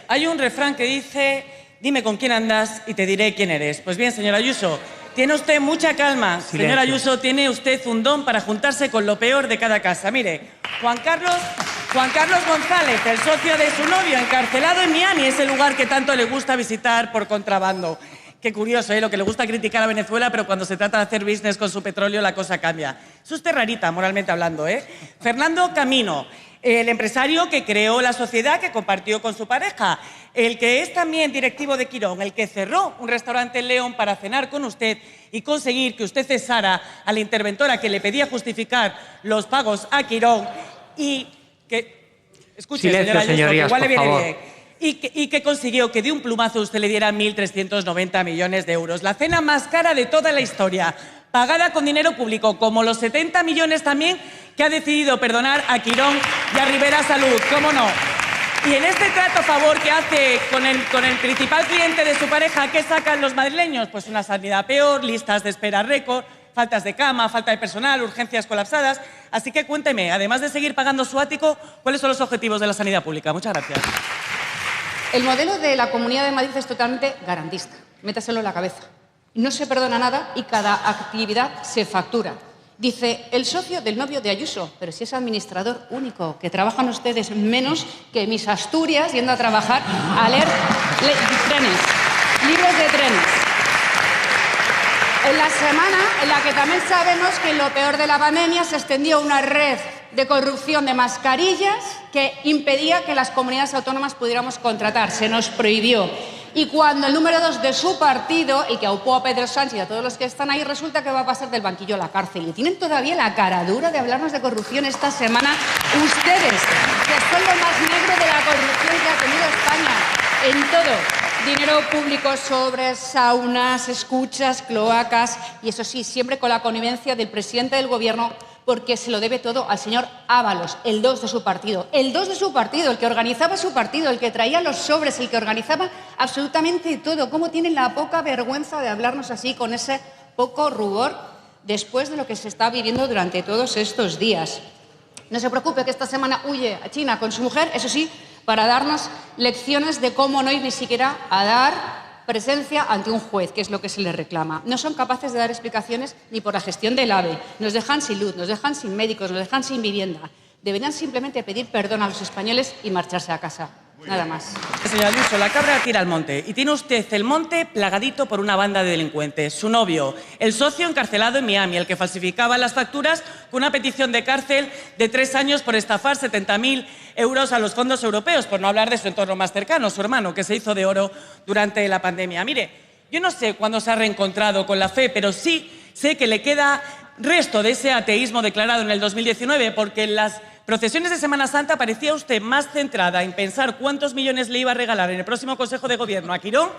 Hay un refrán que dice, dime con quién andas y te diré quién eres. Pues bien, señora Ayuso, tiene usted mucha calma. Silencio. Señora Ayuso, tiene usted un don para juntarse con lo peor de cada casa. Mire, Juan Carlos González, el socio de su novio, encarcelado en Miami, ese lugar que tanto le gusta visitar por contrabando. Qué curioso, lo que le gusta criticar a Venezuela, pero cuando se trata de hacer business con su petróleo, la cosa cambia. Es usted rarita, moralmente hablando, Fernando Camino, el empresario que creó la sociedad que compartió con su pareja, el que es también directivo de Quirón, el que cerró un restaurante en León para cenar con usted y conseguir que usted cesara a la interventora que le pedía justificar los pagos a Quirón y que... Escuche, silencio, señora Ayuso, que señorías, igual le viene por favor. bien. Y que consiguió que de un plumazo usted le diera 1.390 millones de euros. La cena más cara de toda la historia, pagada con dinero público, como los 70 millones también que ha decidido perdonar a Quirón y a Rivera Salud, ¿cómo no? Y en este trato a favor que hace con el principal cliente de su pareja, ¿qué sacan los madrileños? Pues una sanidad peor, listas de espera récord, faltas de cama, falta de personal, urgencias colapsadas. Así que cuénteme, además de seguir pagando su ático, ¿cuáles son los objetivos de la sanidad pública? Muchas gracias. El modelo de la Comunidad de Madrid es totalmente garantista. Métaselo en la cabeza. No se perdona nada y cada actividad se factura. Dice el socio del novio de Ayuso, pero si es administrador único, que trabajan ustedes menos que mis Asturias yendo a trabajar a leer trenes, libros de trenes. En la semana en la que también sabemos que en lo peor de la pandemia se extendió una red de corrupción de mascarillas que impedía que las comunidades autónomas pudiéramos contratar. Se nos prohibió. Y cuando el número 2 de su partido, y que aupó a Pedro Sánchez y a todos los que están ahí, resulta que va a pasar del banquillo a la cárcel. Y tienen todavía la cara dura de hablarnos de corrupción esta semana ustedes, que son lo más negro de la corrupción que ha tenido España en todo. Dinero público sobre saunas, escuchas, cloacas, y eso sí, siempre con la connivencia del presidente del Gobierno, porque se lo debe todo al señor Ábalos, el 2 de su partido. El 2 de su partido, el que organizaba su partido, el que traía los sobres, el que organizaba absolutamente todo. ¿Cómo tienen la poca vergüenza de hablarnos así, con ese poco rubor, después de lo que se está viviendo durante todos estos días? No se preocupe que esta semana huye a China con su mujer, eso sí, para darnos lecciones de cómo no ir ni siquiera a dar presencia ante un juez, que es lo que se les reclama. No son capaces de dar explicaciones ni por la gestión del AVE. Nos dejan sin luz, nos dejan sin médicos, nos dejan sin vivienda. Deberían simplemente pedir perdón a los españoles y marcharse a casa. Nada más. Señora Ayuso, la cabra tira al monte y tiene usted el monte plagadito por una banda de delincuentes. Su novio, el socio encarcelado en Miami, el que falsificaba las facturas con una petición de cárcel de 3 años por estafar 70.000 euros a los fondos europeos, por no hablar de su entorno más cercano, su hermano, que se hizo de oro durante la pandemia. Mire, yo no sé cuándo se ha reencontrado con la fe, pero sí sé que le queda resto de ese ateísmo declarado en el 2019, porque en las procesiones de Semana Santa parecía usted más centrada en pensar cuántos millones le iba a regalar en el próximo Consejo de Gobierno a Quirón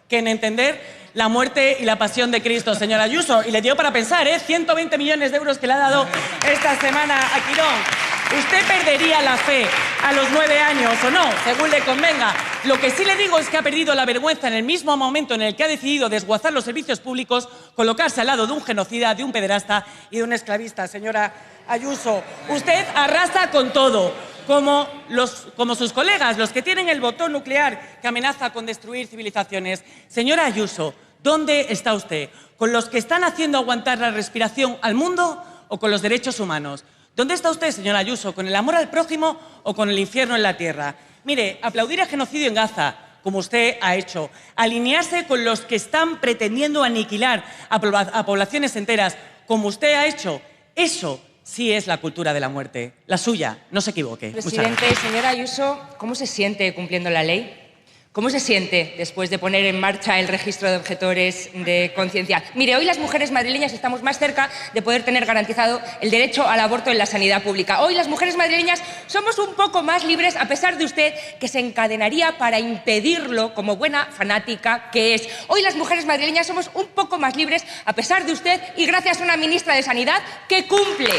que en entender la muerte y la pasión de Cristo, señora Ayuso. Y le dio para pensar, 120 millones de euros que le ha dado esta semana a Quirón. Usted perdería la fe a los 9 años o no, según le convenga. Lo que sí le digo es que ha perdido la vergüenza en el mismo momento en el que ha decidido desguazar los servicios públicos, colocarse al lado de un genocida, de un pederasta y de un esclavista, señora Ayuso. Usted arrasa con todo, como sus colegas, los que tienen el botón nuclear que amenaza con destruir civilizaciones. Señora Ayuso, ¿dónde está usted? ¿Con los que están haciendo aguantar la respiración al mundo o con los derechos humanos? ¿Dónde está usted, señora Ayuso? ¿Con el amor al prójimo o con el infierno en la tierra? Mire, aplaudir el genocidio en Gaza, como usted ha hecho, alinearse con los que están pretendiendo aniquilar a poblaciones enteras, como usted ha hecho, eso sí es la cultura de la muerte. La suya, no se equivoque. Presidente, señora Ayuso, ¿cómo se siente cumpliendo la ley? ¿Cómo se siente después de poner en marcha el registro de objetores de conciencia? Mire, hoy las mujeres madrileñas estamos más cerca de poder tener garantizado el derecho al aborto en la sanidad pública. Hoy las mujeres madrileñas somos un poco más libres, a pesar de usted que se encadenaría para impedirlo como buena fanática que es. Hoy las mujeres madrileñas somos un poco más libres, a pesar de usted y gracias a una ministra de Sanidad que cumple.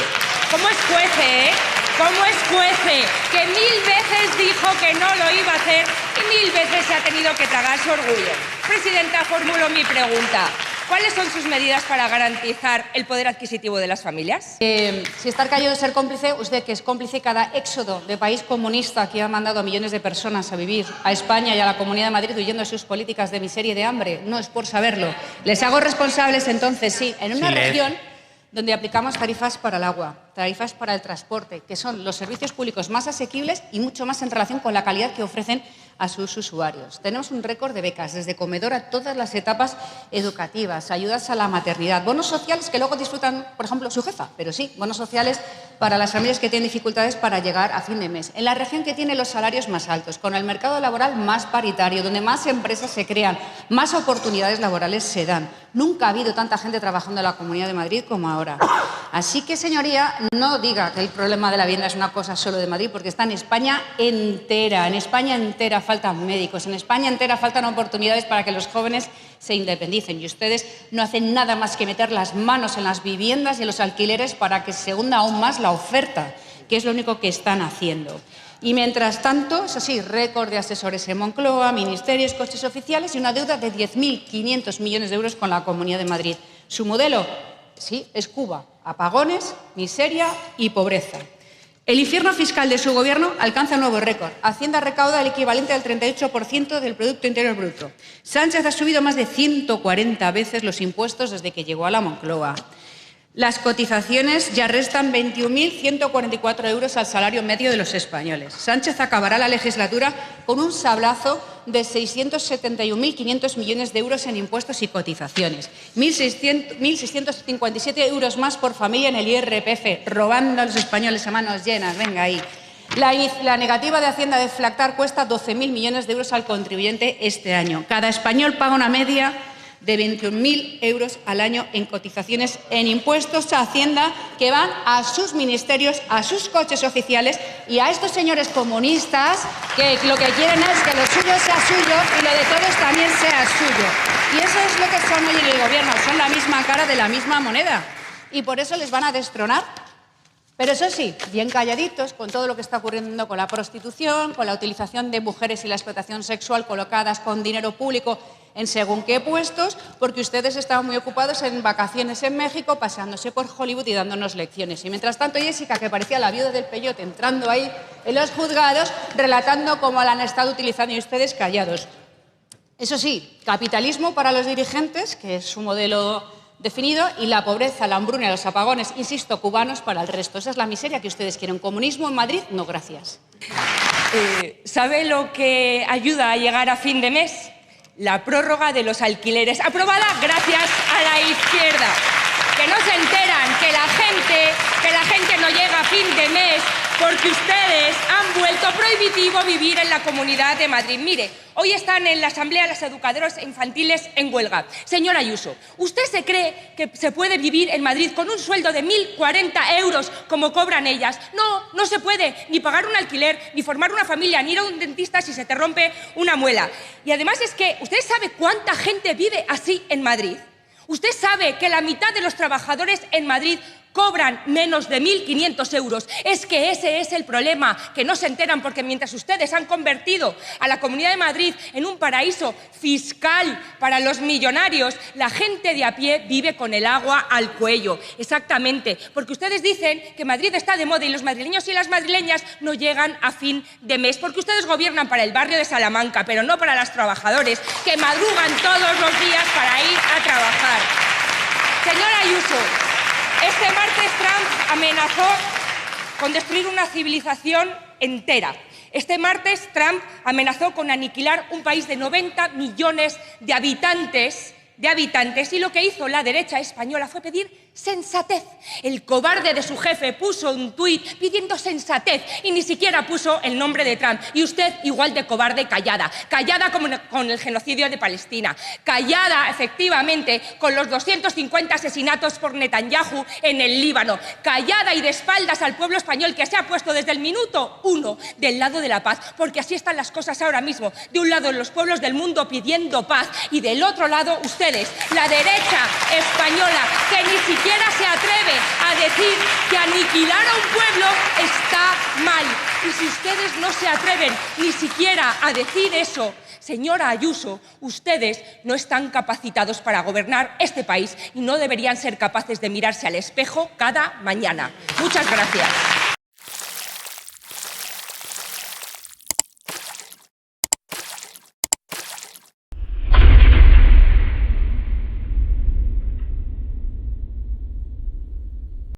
¿Cómo escuece, ¿Cómo escuece? Que 1000 veces dijo que no lo iba a hacer y 1000 veces se ha tenido que tragar su orgullo. Presidenta, formulo mi pregunta. ¿Cuáles son sus medidas para garantizar el poder adquisitivo de las familias? Si estar callado es ser cómplice, usted que es cómplice cada éxodo de país comunista que ha mandado a millones de personas a vivir a España y a la Comunidad de Madrid huyendo de sus políticas de miseria y de hambre, no es por saberlo. Les hago responsables entonces, sí, en una región donde aplicamos tarifas para el agua, tarifas para el transporte, que son los servicios públicos más asequibles y mucho más en relación con la calidad que ofrecen a sus usuarios. Tenemos un récord de becas, desde comedor a todas las etapas educativas, ayudas a la maternidad, bonos sociales que luego disfrutan, por ejemplo, su jefa, pero sí, bonos sociales para las familias que tienen dificultades para llegar a fin de mes. En la región que tiene los salarios más altos, con el mercado laboral más paritario, donde más empresas se crean, más oportunidades laborales se dan. Nunca ha habido tanta gente trabajando en la Comunidad de Madrid como ahora. Así que, señoría, no diga que el problema de la vivienda es una cosa solo de Madrid, porque está en España entera. En España entera faltan médicos, en España entera faltan oportunidades para que los jóvenes se independicen. Y ustedes no hacen nada más que meter las manos en las viviendas y en los alquileres para que se hunda aún más la oferta, que es lo único que están haciendo. Y mientras tanto, eso sí, récord de asesores en Moncloa, ministerios, costes oficiales y una deuda de 10.500 millones de euros con la Comunidad de Madrid. Su modelo, sí, es Cuba. Apagones, miseria y pobreza. El infierno fiscal de su gobierno alcanza un nuevo récord. Hacienda recauda el equivalente al 38% del Producto Interior Bruto. Sánchez ha subido más de 140 veces los impuestos desde que llegó a la Moncloa. Las cotizaciones ya restan 21.144 euros al salario medio de los españoles. Sánchez acabará la legislatura con un sablazo de 671.500 millones de euros en impuestos y cotizaciones. 1.657 euros más por familia en el IRPF, robando a los españoles a manos llenas. Venga ahí. La negativa de Hacienda de deflactar cuesta 12.000 millones de euros al contribuyente este año. Cada español paga una media de 21.000 euros al año en cotizaciones en impuestos a Hacienda que van a sus ministerios, a sus coches oficiales y a estos señores comunistas que lo que quieren es que lo suyo sea suyo y lo de todos también sea suyo. Y eso es lo que son hoy en el gobierno, son la misma cara de la misma moneda. Y por eso les van a destronar. Pero eso sí, bien calladitos con todo lo que está ocurriendo con la prostitución, con la utilización de mujeres y la explotación sexual colocadas con dinero público en según qué puestos, porque ustedes estaban muy ocupados en vacaciones en México, paseándose por Hollywood y dándonos lecciones. Y mientras tanto, Jessica, que parecía la viuda del peyote, entrando ahí en los juzgados, relatando cómo la han estado utilizando y ustedes callados. Eso sí, capitalismo para los dirigentes, que es su modelo definido, y la pobreza, la hambruna y los apagones, insisto, cubanos para el resto. Esa es la miseria que ustedes quieren. ¿Comunismo en Madrid? No, gracias. ¿Sabe lo que ayuda a llegar a fin de mes? La prórroga de los alquileres, aprobada gracias a la izquierda. Que no se enteran que la gente no llega a fin de mes porque ustedes han vuelto prohibitivo vivir en la Comunidad de Madrid. Mire, hoy están en la Asamblea las educadoras infantiles en huelga. Señora Ayuso, ¿usted se cree que se puede vivir en Madrid con un sueldo de 1.040 euros como cobran ellas? No, no se puede ni pagar un alquiler, ni formar una familia, ni ir a un dentista si se te rompe una muela. Y además es que, ¿usted sabe cuánta gente vive así en Madrid? ¿Usted sabe que la mitad de los trabajadores en Madrid cobran menos de 1.500 euros? Es que ese es el problema, que no se enteran porque mientras ustedes han convertido a la Comunidad de Madrid en un paraíso fiscal para los millonarios, la gente de a pie vive con el agua al cuello. Exactamente, porque ustedes dicen que Madrid está de moda y los madrileños y las madrileñas no llegan a fin de mes, porque ustedes gobiernan para el barrio de Salamanca, pero no para los trabajadores que madrugan todos los días para ir a trabajar. Señora Ayuso, este martes Trump amenazó con destruir una civilización entera. Este martes Trump amenazó con aniquilar un país de 90 millones de habitantes y lo que hizo la derecha española fue pedir sensatez. El cobarde de su jefe puso un tuit pidiendo sensatez y ni siquiera puso el nombre de Trump. Y usted, igual de cobarde, callada. Callada como con el genocidio de Palestina. Callada, efectivamente, con los 250 asesinatos por Netanyahu en el Líbano. Callada y de espaldas al pueblo español que se ha puesto desde el minuto 1 del lado de la paz. Porque así están las cosas ahora mismo. De un lado, los pueblos del mundo pidiendo paz y del otro lado, ustedes, la derecha española, que ni siquiera se atreve a decir que aniquilar a un pueblo está mal. Y si ustedes no se atreven ni siquiera a decir eso, Señora Ayuso, ustedes no están capacitados para gobernar este país y no deberían ser capaces de mirarse al espejo cada mañana. Muchas gracias.